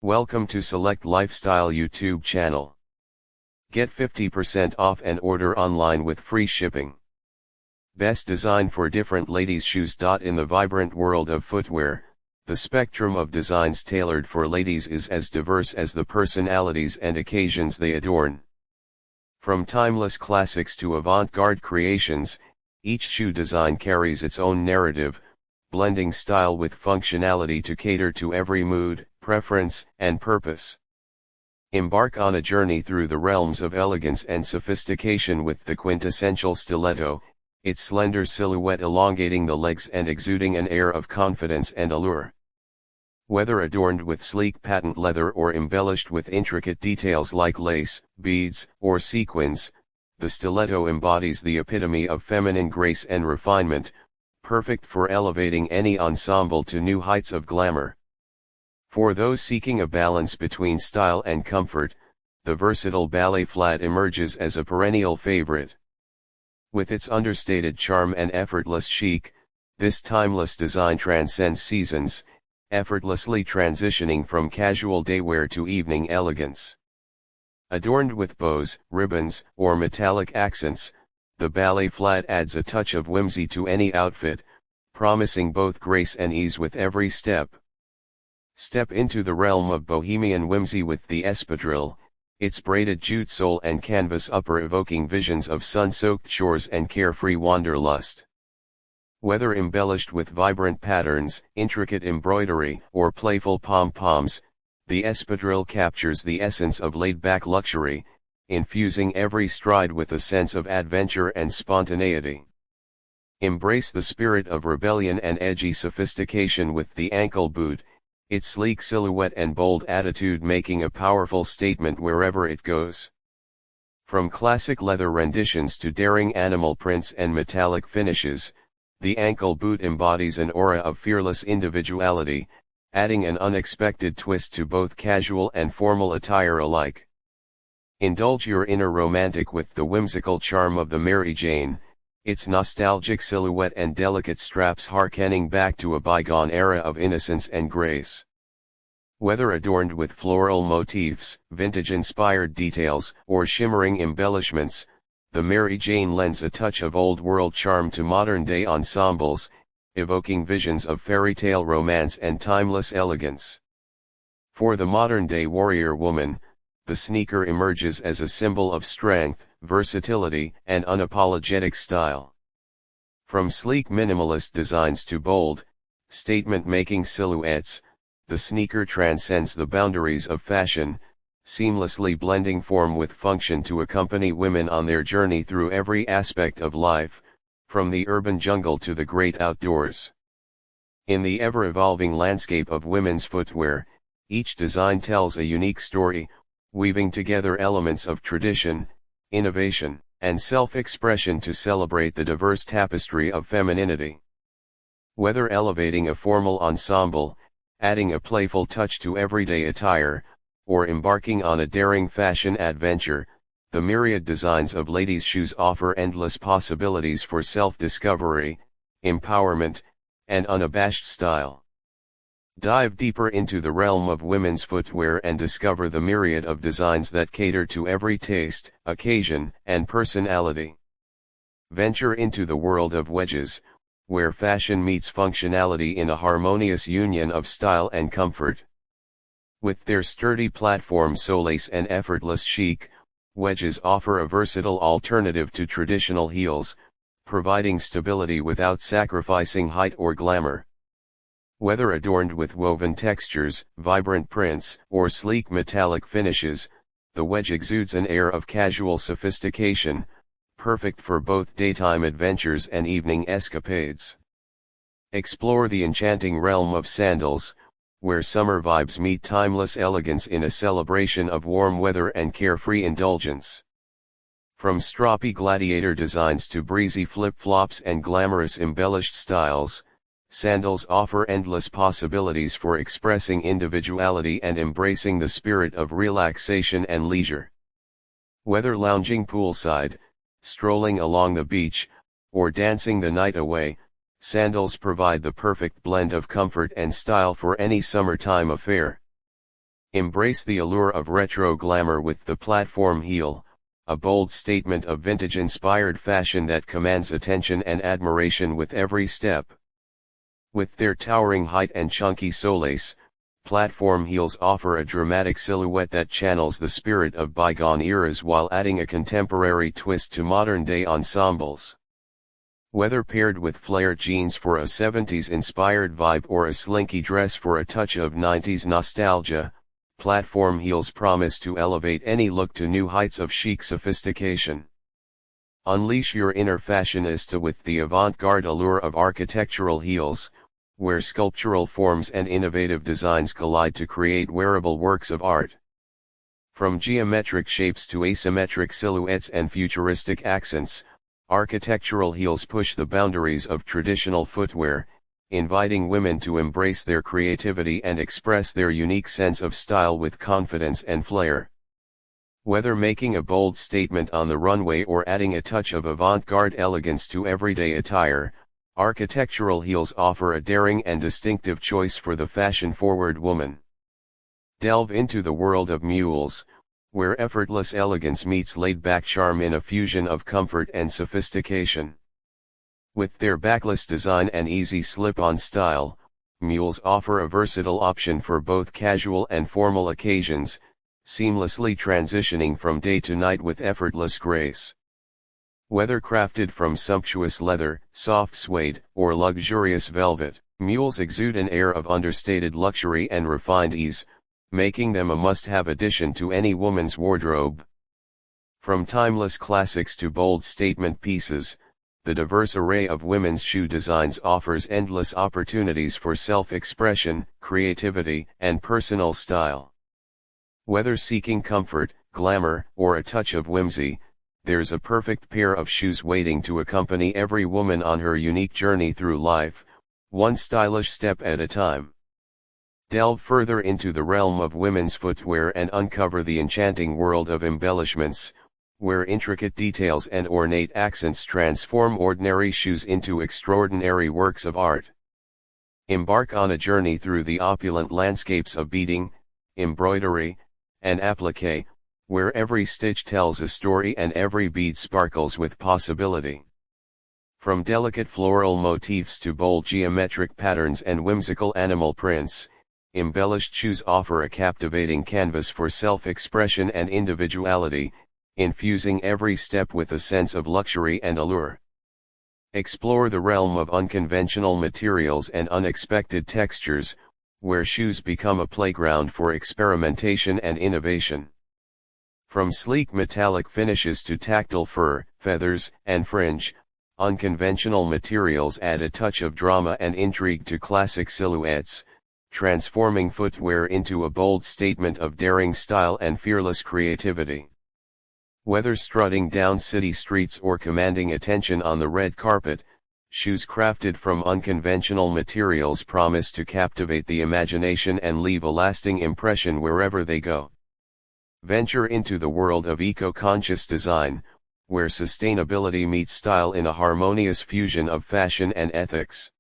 Welcome to Select Lifestyle YouTube channel. Get 50% off and order online with free shipping. Best design for different ladies' shoes. In the vibrant world of footwear, the spectrum of designs tailored for ladies is as diverse as the personalities and occasions they adorn. From timeless classics to avant-garde creations, each shoe design carries its own narrative, blending style with functionality to cater to every mood, preference, and purpose. Embark on a journey through the realms of elegance and sophistication with the quintessential stiletto, its slender silhouette elongating the legs and exuding an air of confidence and allure. Whether adorned with sleek patent leather or embellished with intricate details like lace, beads, or sequins, the stiletto embodies the epitome of feminine grace and refinement, perfect for elevating any ensemble to new heights of glamour. For those seeking a balance between style and comfort, the versatile ballet flat emerges as a perennial favorite. With its understated charm and effortless chic, this timeless design transcends seasons, effortlessly transitioning from casual daywear to evening elegance. Adorned with bows, ribbons, or metallic accents, the ballet flat adds a touch of whimsy to any outfit, promising both grace and ease with every step. Step into the realm of bohemian whimsy with the espadrille, its braided jute sole and canvas upper evoking visions of sun-soaked shores and carefree wanderlust. Whether embellished with vibrant patterns, intricate embroidery, or playful pom-poms, the espadrille captures the essence of laid-back luxury, infusing every stride with a sense of adventure and spontaneity. Embrace the spirit of rebellion and edgy sophistication with the ankle boot, its sleek silhouette and bold attitude making a powerful statement wherever it goes. From classic leather renditions to daring animal prints and metallic finishes, the ankle boot embodies an aura of fearless individuality, adding an unexpected twist to both casual and formal attire alike. Indulge your inner romantic with the whimsical charm of the Mary Jane, its nostalgic silhouette and delicate straps harkening back to a bygone era of innocence and grace. Whether adorned with floral motifs, vintage-inspired details, or shimmering embellishments, the Mary Jane lends a touch of old-world charm to modern-day ensembles, evoking visions of fairy tale romance and timeless elegance. For the modern-day warrior woman, the sneaker emerges as a symbol of strength, versatility, and unapologetic style. From sleek minimalist designs to bold, statement-making silhouettes, the sneaker transcends the boundaries of fashion, seamlessly blending form with function to accompany women on their journey through every aspect of life, from the urban jungle to the great outdoors. In the ever-evolving landscape of women's footwear, each design tells a unique story, weaving together elements of tradition, innovation, and self-expression to celebrate the diverse tapestry of femininity. Whether elevating a formal ensemble, adding a playful touch to everyday attire, or embarking on a daring fashion adventure, the myriad designs of ladies' shoes offer endless possibilities for self-discovery, empowerment, and unabashed style. Dive deeper into the realm of women's footwear and discover the myriad of designs that cater to every taste, occasion, and personality. Venture into the world of wedges, where fashion meets functionality in a harmonious union of style and comfort. With their sturdy platform solace and effortless chic, wedges offer a versatile alternative to traditional heels, providing stability without sacrificing height or glamour. Whether adorned with woven textures, vibrant prints, or sleek metallic finishes, the wedge exudes an air of casual sophistication, perfect for both daytime adventures and evening escapades. Explore the enchanting realm of sandals, where summer vibes meet timeless elegance in a celebration of warm weather and carefree indulgence. From stroppy gladiator designs to breezy flip-flops and glamorous embellished styles, sandals offer endless possibilities for expressing individuality and embracing the spirit of relaxation and leisure. Whether lounging poolside, strolling along the beach, or dancing the night away, sandals provide the perfect blend of comfort and style for any summertime affair. Embrace the allure of retro glamour with the platform heel, a bold statement of vintage-inspired fashion that commands attention and admiration with every step. With their towering height and chunky soles, platform heels offer a dramatic silhouette that channels the spirit of bygone eras while adding a contemporary twist to modern-day ensembles. Whether paired with flared jeans for a 70s-inspired vibe or a slinky dress for a touch of 90s nostalgia, platform heels promise to elevate any look to new heights of chic sophistication. Unleash your inner fashionista with the avant-garde allure of architectural heels, where sculptural forms and innovative designs collide to create wearable works of art. From geometric shapes to asymmetric silhouettes and futuristic accents, architectural heels push the boundaries of traditional footwear, inviting women to embrace their creativity and express their unique sense of style with confidence and flair. Whether making a bold statement on the runway or adding a touch of avant-garde elegance to everyday attire, architectural heels offer a daring and distinctive choice for the fashion-forward woman. Delve into the world of mules, where effortless elegance meets laid-back charm in a fusion of comfort and sophistication. With their backless design and easy slip-on style, mules offer a versatile option for both casual and formal occasions, seamlessly transitioning from day to night with effortless grace. Whether crafted from sumptuous leather, soft suede, or luxurious velvet, mules exude an air of understated luxury and refined ease, making them a must-have addition to any woman's wardrobe. From timeless classics to bold statement pieces, the diverse array of women's shoe designs offers endless opportunities for self-expression, creativity, and personal style. Whether seeking comfort, glamour, or a touch of whimsy, there's a perfect pair of shoes waiting to accompany every woman on her unique journey through life, one stylish step at a time. Delve further into the realm of women's footwear and uncover the enchanting world of embellishments, where intricate details and ornate accents transform ordinary shoes into extraordinary works of art. Embark on a journey through the opulent landscapes of beading, embroidery, and applique, where every stitch tells a story and every bead sparkles with possibility. From delicate floral motifs to bold geometric patterns and whimsical animal prints, embellished shoes offer a captivating canvas for self-expression and individuality, infusing every step with a sense of luxury and allure. Explore the realm of unconventional materials and unexpected textures, where shoes become a playground for experimentation and innovation. From sleek metallic finishes to tactile fur, feathers, and fringe, unconventional materials add a touch of drama and intrigue to classic silhouettes, transforming footwear into a bold statement of daring style and fearless creativity. Whether strutting down city streets or commanding attention on the red carpet, shoes crafted from unconventional materials promise to captivate the imagination and leave a lasting impression wherever they go. Venture into the world of eco-conscious design, where sustainability meets style in a harmonious fusion of fashion and ethics.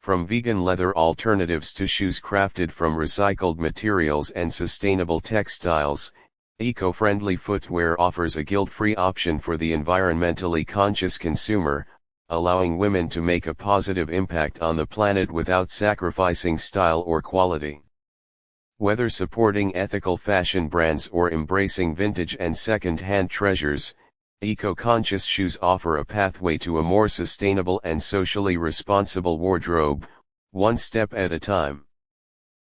From vegan leather alternatives to shoes crafted from recycled materials and sustainable textiles, eco-friendly footwear offers a guilt-free option for the environmentally conscious consumer, allowing women to make a positive impact on the planet without sacrificing style or quality. Whether supporting ethical fashion brands or embracing vintage and second-hand treasures, eco-conscious shoes offer a pathway to a more sustainable and socially responsible wardrobe, one step at a time.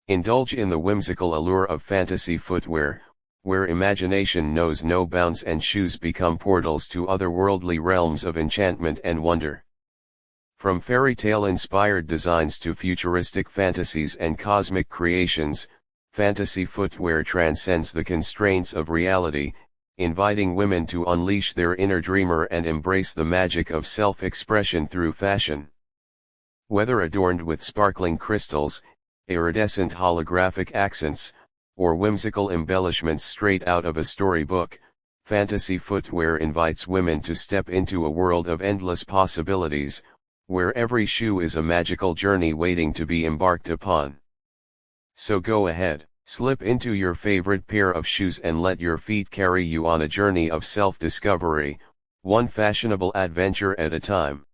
Indulge in the whimsical allure of fantasy footwear, where imagination knows no bounds and shoes become portals to otherworldly realms of enchantment and wonder. From fairy tale-inspired designs to futuristic fantasies and cosmic creations, fantasy footwear transcends the constraints of reality, inviting women to unleash their inner dreamer and embrace the magic of self-expression through fashion. Whether adorned with sparkling crystals, iridescent holographic accents, or whimsical embellishments straight out of a storybook, fantasy footwear invites women to step into a world of endless possibilities, where every shoe is a magical journey waiting to be embarked upon. So go ahead, Slip into your favorite pair of shoes and let your feet carry you on a journey of self-discovery, one fashionable adventure at a time.